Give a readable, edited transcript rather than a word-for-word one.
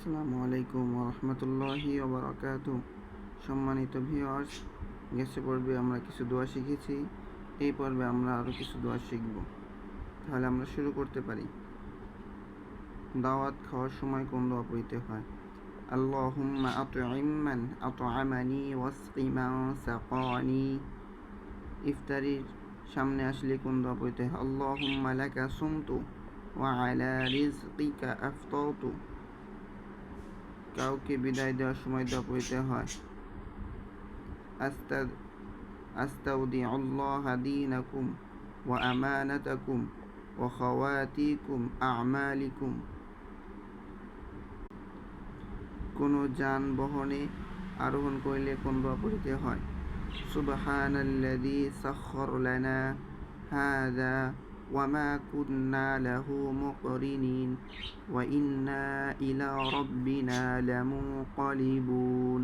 আসসালামু আলাইকুম রহমতুল্লাহি ওবরাকাতু। সম্মানিত ভিউয়ার্স, গেছে পর্বে আমরা কিছু দোয়া শিখেছি। এই পর্বে আমরা আরও কিছু দোয়া শিখব। তাহলে আমরা শুরু করতে পারি। দাওয়াত খাওয়ার সময় কোন দোয়া পড়তে হয়? আল্লাহুম্মা আত'ইম মান আত'আমানি ওয়াসকি মান সাকানি। ইফতারির সামনে আসলে কোন দোয়া পড়তে হয়? আল্লাহুম্মা লাকা সুমতু ওয়া আলা রিজকিকা আফতারতু। কাউকে বিদায় দেওয়ার সময় দোয়া পড়তে হয় আস্তাউদিউল্লাহা দীনাকুম ওয়া আমানাতাকুম ওয়া খাওয়াতিকুম আমালিকুম। কোনো যানবাহনে আরোহণ করলে কোন দোয়া পড়তে হয়? সুবহানাল্লাযী সাখখারা লানা হাযা ওয়া মা কুন্না লাহু মুকরিনিন ওয়া ইন্না ইলা রাব্বিনা লামুনকালিবুন।